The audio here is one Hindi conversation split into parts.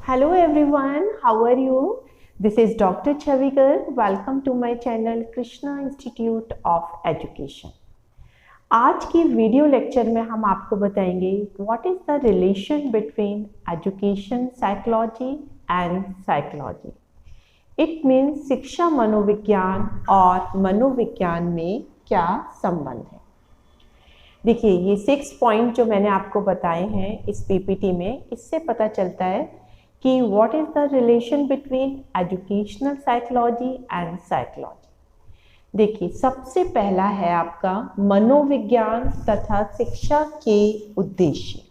Hello everyone, how are you? This is Dr. Chavikar. Welcome to my channel Krishna Institute of Education. आज की वीडियो लेक्चर में हम आपको बताएंगे what is the relation between education psychology and psychology. It means शिक्षा मनोविज्ञान और मनोविज्ञान में क्या संबंध है। देखिए ये 6 पॉइंट जो मैंने आपको बताए हैं इस पीपीटी में, इससे पता चलता है कि what is the relation between educational psychology and psychology. देखिए सबसे पहला है आपका मनोविज्ञान तथा शिक्षा के उद्देश्य।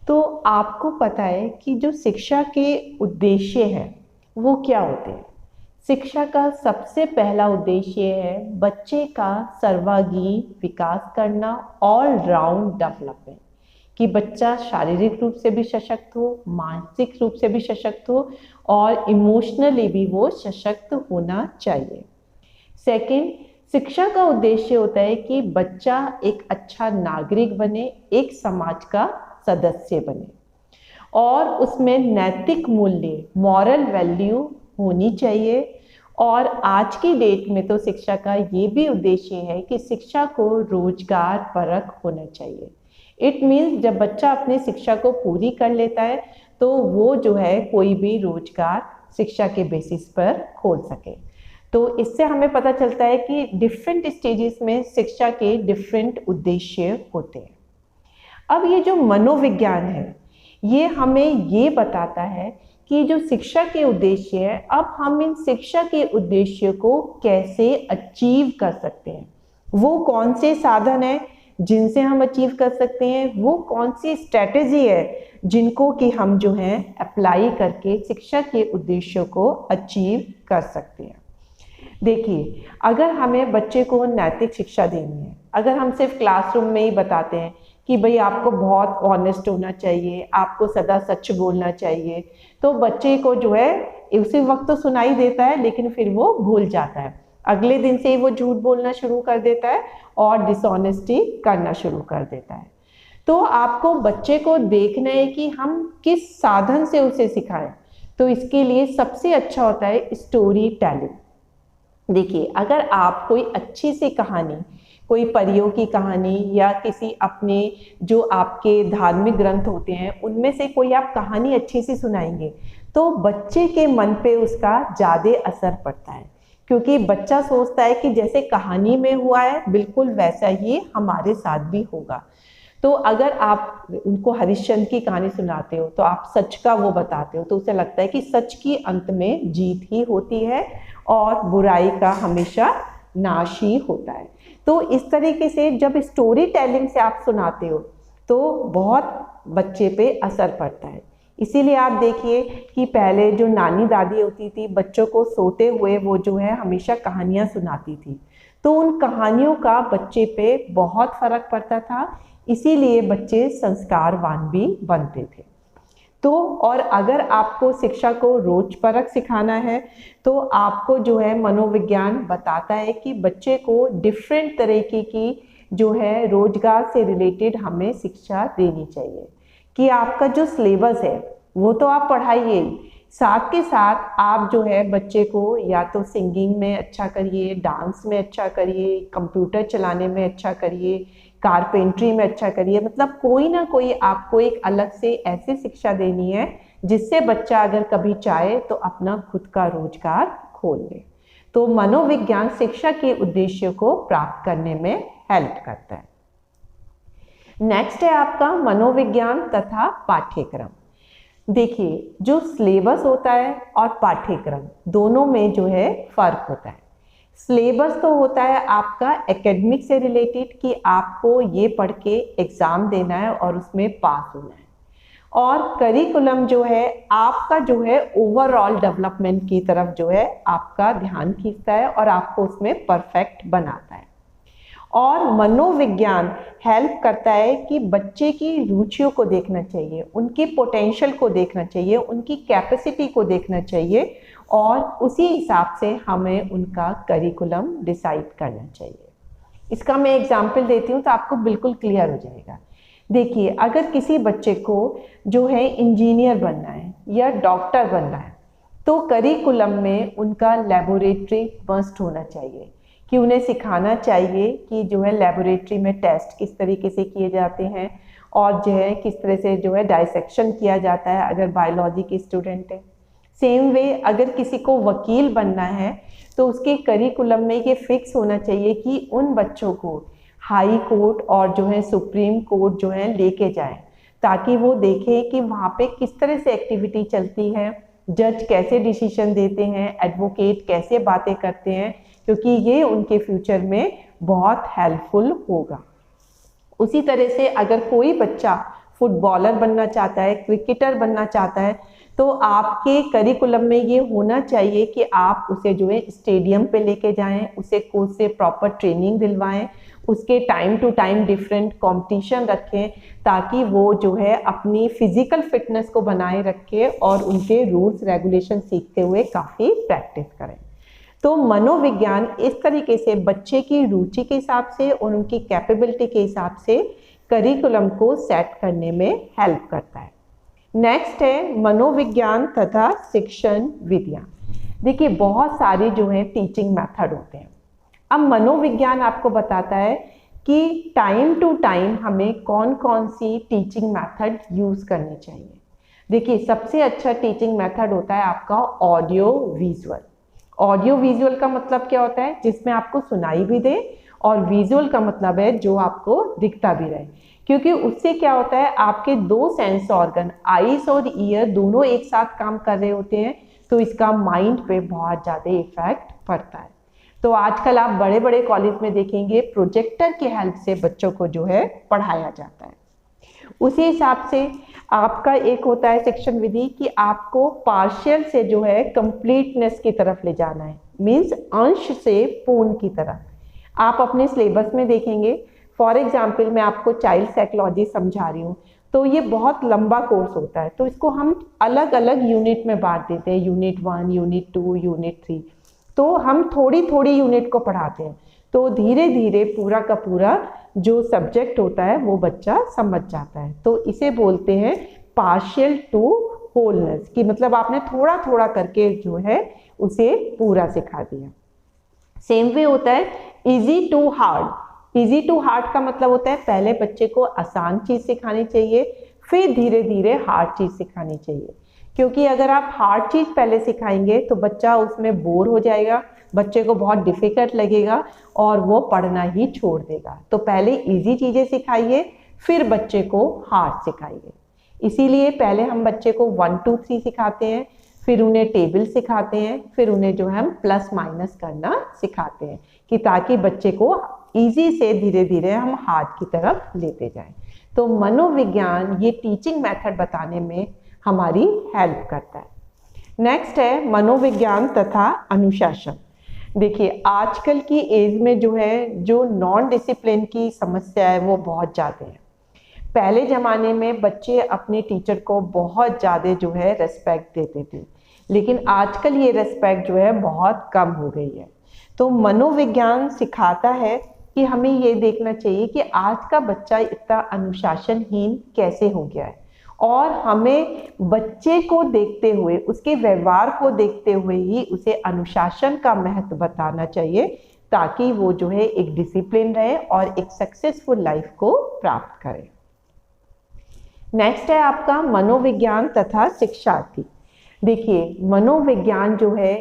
तो आपको पता है कि जो शिक्षा के उद्देश्य हैं वो क्या होते हैं। शिक्षा का सबसे पहला उद्देश्य है बच्चे का सर्वांगीण विकास करना, ऑल राउंड डेवलपमेंट, कि बच्चा शारीरिक रूप से भी सशक्त हो, मानसिक रूप से भी सशक्त हो और इमोशनली भी वो सशक्त होना चाहिए। सेकंड, शिक्षा का उद्देश्य होता है कि बच्चा एक अच्छा नागरिक बने, एक समाज का सदस्य बने और उसमें नैतिक मूल्य, मॉरल वैल्यू होनी चाहिए। और आज की डेट में तो शिक्षा का ये भी उद्देश्य है कि शिक्षा को रोजगार परक होना चाहिए। इट मीन्स जब बच्चा अपनी शिक्षा को पूरी कर लेता है तो वो जो है कोई भी रोजगार शिक्षा के बेसिस पर खोल सके। तो इससे हमें पता चलता है कि डिफरेंट स्टेजेस में शिक्षा के डिफरेंट उद्देश्य होते हैं। अब ये जो मनोविज्ञान है ये हमें ये बताता है कि जो शिक्षा के उद्देश्य है, अब हम इन शिक्षा के उद्देश्य को कैसे अचीव कर सकते हैं, वो कौन से साधन है जिनसे हम अचीव कर सकते हैं, वो कौन सी स्ट्रेटेजी है जिनको कि हम जो है अप्लाई करके शिक्षा के उद्देश्यों को अचीव कर सकते हैं। देखिए अगर हमें बच्चे को नैतिक शिक्षा देनी है, अगर हम सिर्फ क्लासरूम में ही बताते हैं कि भाई आपको बहुत ऑनेस्ट होना चाहिए, आपको सदा सच बोलना चाहिए, तो बच्चे को जो है उसी वक्त तो सुनाई देता है लेकिन फिर वो भूल जाता है। अगले दिन से ही वो झूठ बोलना शुरू कर देता है और डिसऑनेस्टी करना शुरू कर देता है। तो आपको बच्चे को देखना है कि हम किस साधन से उसे सिखाएं। तो इसके लिए सबसे अच्छा होता है स्टोरी टेलिंग। देखिए अगर आप कोई अच्छी सी कहानी, कोई परियों की कहानी या किसी अपने जो आपके धार्मिक ग्रंथ होते हैं उनमें से कोई आप कहानी अच्छी सी सुनाएंगे तो बच्चे के मन पे उसका ज़्यादा असर पड़ता है, क्योंकि बच्चा सोचता है कि जैसे कहानी में हुआ है बिल्कुल वैसा ही हमारे साथ भी होगा। तो अगर आप उनको हरिश्चंद्र की कहानी सुनाते हो तो आप सच का वो बताते हो तो उसे लगता है कि सच की अंत में जीत ही होती है और बुराई का हमेशा नाश ही होता है। तो इस तरीके से जब स्टोरी टेलिंग से आप सुनाते हो तो बहुत बच्चे पे असर पड़ता है। इसीलिए आप देखिए कि पहले जो नानी दादी होती थी बच्चों को सोते हुए वो जो है हमेशा कहानियाँ सुनाती थी, तो उन कहानियों का बच्चे पे बहुत फर्क पड़ता था, इसीलिए बच्चे संस्कारवान भी बनते थे। तो और अगर आपको शिक्षा को रोज परक सिखाना है तो आपको जो है मनोविज्ञान बताता है कि बच्चे को डिफरेंट तरीके की जो है रोजगार से रिलेटेड हमें शिक्षा देनी चाहिए। कि आपका जो सिलेबस है वो तो आप पढ़ाइए, साथ के साथ आप जो है बच्चे को या तो सिंगिंग में अच्छा करिए, डांस में अच्छा करिए, कंप्यूटर चलाने में अच्छा करिए, कारपेंट्री में अच्छा करिए, मतलब कोई ना कोई आपको एक अलग से ऐसी शिक्षा देनी है जिससे बच्चा अगर कभी चाहे तो अपना खुद का रोजगार खोल ले। तो मनोविज्ञान शिक्षा के उद्देश्य को प्राप्त करने में हेल्प करता है। नेक्स्ट है आपका मनोविज्ञान तथा पाठ्यक्रम। देखिए जो सिलेबस होता है और पाठ्यक्रम दोनों में जो है फर्क होता है। सिलेबस तो होता है आपका एकेडमिक से रिलेटेड कि आपको ये पढ़ के एग्ज़ाम देना है और उसमें पास होना है, और करिकुलम जो है आपका जो है ओवरऑल डेवलपमेंट की तरफ जो है आपका ध्यान खींचता है और आपको उसमें परफेक्ट बनाता है। और मनोविज्ञान हेल्प करता है कि बच्चे की रुचियों को देखना चाहिए, उनकी पोटेंशियल को देखना चाहिए, उनकी कैपेसिटी को देखना चाहिए और उसी हिसाब से हमें उनका करिकुलम डिसाइड करना चाहिए। इसका मैं एग्जांपल देती हूँ तो आपको बिल्कुल क्लियर हो जाएगा। देखिए अगर किसी बच्चे को जो है इंजीनियर बनना है या डॉक्टर बनना है तो करिकुलम में उनका लेबोरेटरी मस्ट होना चाहिए, कि उन्हें सिखाना चाहिए कि जो है लेबोरेटरी में टेस्ट किस तरीके से किए जाते हैं और जो है किस तरह से जो है डाइसेक्शन किया जाता है अगर बायोलॉजी की स्टूडेंट है। सेम वे अगर किसी को वकील बनना है तो उसके करिकुलम में ये फिक्स होना चाहिए कि उन बच्चों को हाई कोर्ट और जो है सुप्रीम कोर्ट जो है लेके जाएं, ताकि वो देखें कि वहाँ पे किस तरह से एक्टिविटी चलती है, जज कैसे डिसीजन देते हैं, एडवोकेट कैसे बातें करते हैं, क्योंकि ये उनके फ्यूचर में बहुत हेल्पफुल होगा। उसी तरह से अगर कोई बच्चा फुटबॉलर बनना चाहता है, क्रिकेटर बनना चाहता है, तो आपके करिकुलम में ये होना चाहिए कि आप उसे जो है स्टेडियम पे लेके जाएं, उसे कोच से प्रॉपर ट्रेनिंग दिलवाएं, उसके time to time different competition रखें, ताकि वो जो है अपनी फिजिकल फिटनेस को बनाए रखे और उनके रूल्स रेगुलेशन सीखते हुए काफ़ी प्रैक्टिस करें। तो मनोविज्ञान इस तरीके से बच्चे की रुचि के हिसाब से और उनकी कैपेबिलिटी के हिसाब से करिकुलम को सेट करने में हेल्प करता है। नेक्स्ट है मनोविज्ञान तथा शिक्षण विधियाँ। देखिए बहुत सारी जो है टीचिंग मेथड होते हैं। अब मनोविज्ञान आपको बताता है कि टाइम टू टाइम हमें कौन कौन सी टीचिंग मेथड यूज़ करनी चाहिए। देखिए सबसे अच्छा टीचिंग मेथड होता है आपका ऑडियो विजुअल। ऑडियो विजुअल का मतलब क्या होता है, जिसमें आपको सुनाई भी दे, और विजुअल का मतलब है जो आपको दिखता भी रहे, क्योंकि उससे क्या होता है आपके दो सेंस ऑर्गन आईज और ईयर दोनों एक साथ काम कर रहे होते हैं, तो इसका माइंड पे बहुत ज़्यादा इफेक्ट पड़ता है। तो आजकल आप बड़े बड़े कॉलेज में देखेंगे प्रोजेक्टर की हेल्प से बच्चों को जो है पढ़ाया जाता है। उसी हिसाब से आपका एक होता है शिक्षण विधि कि आपको पार्शियल से जो है कंप्लीटनेस की तरफ ले जाना है, मीन्स अंश से पूर्ण की तरफ। आप अपने सिलेबस में देखेंगे, फॉर एग्जाम्पल मैं आपको चाइल्ड साइकोलॉजी समझा रही हूँ, तो ये बहुत लंबा कोर्स होता है, तो इसको हम अलग अलग यूनिट में बांट देते हैं, यूनिट 1, यूनिट 2, यूनिट 3। तो हम थोड़ी थोड़ी यूनिट को पढ़ाते हैं, तो धीरे धीरे पूरा का पूरा जो सब्जेक्ट होता है वो बच्चा समझ जाता है। तो इसे बोलते हैं पार्शियल टू होलनेस, कि मतलब आपने थोड़ा थोड़ा करके जो है उसे पूरा सिखा दिया। सेम वे होता है easy to hard. Easy to hard का मतलब होता है पहले बच्चे को आसान चीज़ सिखानी चाहिए, फिर धीरे धीरे हार्ड चीज़ सिखानी चाहिए, क्योंकि अगर आप हार्ड चीज़ पहले सिखाएंगे तो बच्चा उसमें बोर हो जाएगा, बच्चे को बहुत डिफ़िकल्ट लगेगा और वो पढ़ना ही छोड़ देगा। तो पहले इजी चीज़ें सिखाइए, फिर बच्चे को हार्ड सिखाइए। इसीलिए पहले हम बच्चे को 1 2 3 सिखाते हैं, फिर उन्हें टेबल सिखाते हैं, फिर उन्हें जो है हम प्लस माइनस करना सिखाते हैं, कि ताकि बच्चे को इजी से धीरे धीरे हम हार्ड की तरफ लेते जाएं। तो मनोविज्ञान ये टीचिंग मेथड बताने में हमारी हेल्प करता है। नेक्स्ट है मनोविज्ञान तथा अनुशासन। देखिए आजकल की एज में जो है जो नॉन डिसिप्लिन की समस्या है वो बहुत ज़्यादा है। पहले ज़माने में बच्चे अपने टीचर को बहुत ज़्यादा जो है रेस्पेक्ट देते थे, लेकिन आजकल ये रेस्पेक्ट जो है बहुत कम हो गई है। तो मनोविज्ञान सिखाता है कि हमें ये देखना चाहिए कि आज का बच्चा इतना अनुशासनहीन कैसे हो गया है, और हमें बच्चे को देखते हुए, उसके व्यवहार को देखते हुए ही उसे अनुशासन का महत्व बताना चाहिए, ताकि वो जो है एक डिसिप्लिन रहे और एक सक्सेसफुल लाइफ को प्राप्त करे। नेक्स्ट है आपका मनोविज्ञान तथा शिक्षार्थी। देखिए मनोविज्ञान जो है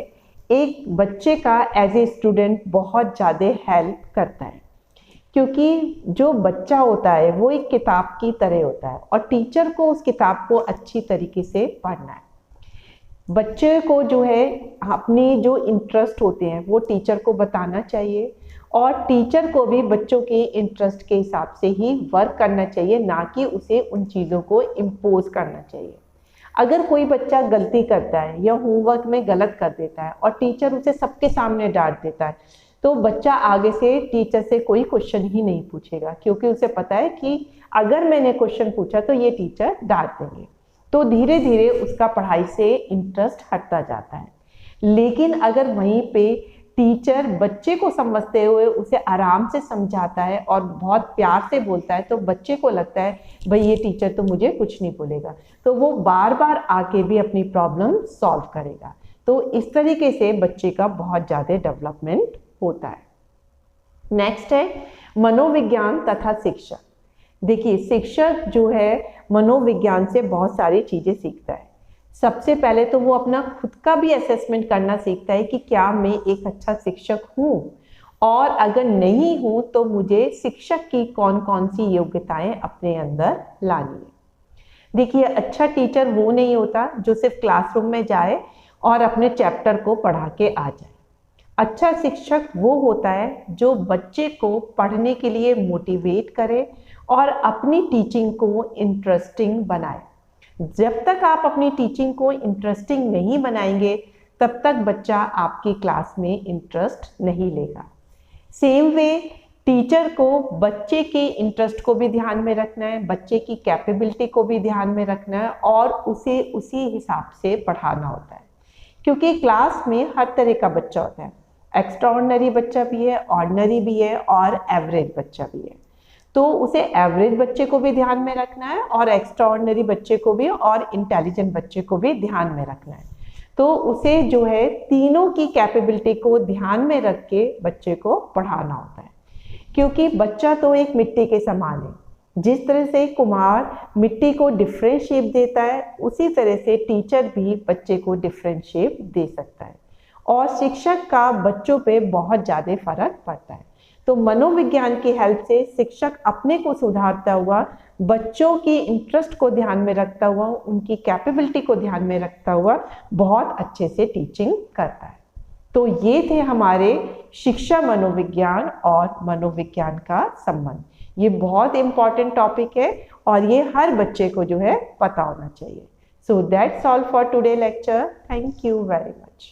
एक बच्चे का एज ए स्टूडेंट बहुत ज़्यादा हेल्प करता है, क्योंकि जो बच्चा होता है वो एक किताब की तरह होता है और टीचर को उस किताब को अच्छी तरीके से पढ़ना है। बच्चे को जो है अपनी जो इंटरेस्ट होते हैं वो टीचर को बताना चाहिए, और टीचर को भी बच्चों के इंटरेस्ट के हिसाब से ही वर्क करना चाहिए, ना कि उसे उन चीज़ों को इम्पोज करना चाहिए। अगर कोई बच्चा गलती करता है या होमवर्क में गलत कर देता है और टीचर उसे सबके सामने डांट देता है, तो बच्चा आगे से टीचर से कोई क्वेश्चन ही नहीं पूछेगा, क्योंकि उसे पता है कि अगर मैंने क्वेश्चन पूछा तो ये टीचर डांट देंगे। तो धीरे धीरे उसका पढ़ाई से इंटरेस्ट हटता जाता है। लेकिन अगर वहीं पे टीचर बच्चे को समझते हुए उसे आराम से समझाता है और बहुत प्यार से बोलता है, तो बच्चे को लगता है भाई ये टीचर तो मुझे कुछ नहीं बोलेगा, तो वो बार बार आके भी अपनी प्रॉब्लम सॉल्व करेगा। तो इस तरीके से बच्चे का बहुत ज़्यादा डेवलपमेंट होता है। नेक्स्ट है मनोविज्ञान तथा शिक्षा। देखिए, शिक्षक जो है मनोविज्ञान से बहुत सारी चीज़ें सीखता है। सबसे पहले तो वो अपना खुद का भी असेसमेंट करना सीखता है कि क्या मैं एक अच्छा शिक्षक हूँ, और अगर नहीं हूँ तो मुझे शिक्षक की कौन कौन सी योग्यताएं अपने अंदर लानी है। देखिए, अच्छा टीचर वो नहीं होता जो सिर्फ क्लासरूम में जाए और अपने चैप्टर को पढ़ा के आ जाए। अच्छा शिक्षक वो होता है जो बच्चे को पढ़ने के लिए मोटिवेट करे और अपनी टीचिंग को इंटरेस्टिंग बनाए। जब तक आप अपनी टीचिंग को इंटरेस्टिंग नहीं बनाएंगे तब तक बच्चा आपकी क्लास में इंटरेस्ट नहीं लेगा। सेम वे टीचर को बच्चे के इंटरेस्ट को भी ध्यान में रखना है, बच्चे की कैपेबिलिटी को भी ध्यान में रखना है और उसे उसी हिसाब से पढ़ाना होता है। क्योंकि क्लास में हर तरह का बच्चा होता है, एक्स्ट्राऑर्डिनरी बच्चा भी है, ऑर्डिनरी भी है और एवरेज बच्चा भी है। तो उसे एवरेज बच्चे को भी ध्यान में रखना है और एक्स्ट्राऑर्डिनरी बच्चे को भी और इंटेलिजेंट बच्चे को भी ध्यान में रखना है। तो उसे जो है तीनों की कैपेबिलिटी को ध्यान में रख के बच्चे को पढ़ाना होता है। क्योंकि बच्चा तो एक मिट्टी के समान है, जिस तरह से कुम्हार मिट्टी को डिफरेंट शेप देता है उसी तरह से टीचर भी बच्चे को डिफरेंट शेप दे सकता है, और शिक्षक का बच्चों पे बहुत ज़्यादा फर्क पड़ता है। तो मनोविज्ञान की हेल्प से शिक्षक अपने को सुधारता हुआ, बच्चों की इंटरेस्ट को ध्यान में रखता हुआ, उनकी कैपेबिलिटी को ध्यान में रखता हुआ बहुत अच्छे से टीचिंग करता है। तो ये थे हमारे शिक्षा मनोविज्ञान और मनोविज्ञान का संबंध। ये बहुत इंपॉर्टेंट टॉपिक है और ये हर बच्चे को जो है पता होना चाहिए। So that's all for today lecture. Thank you very much.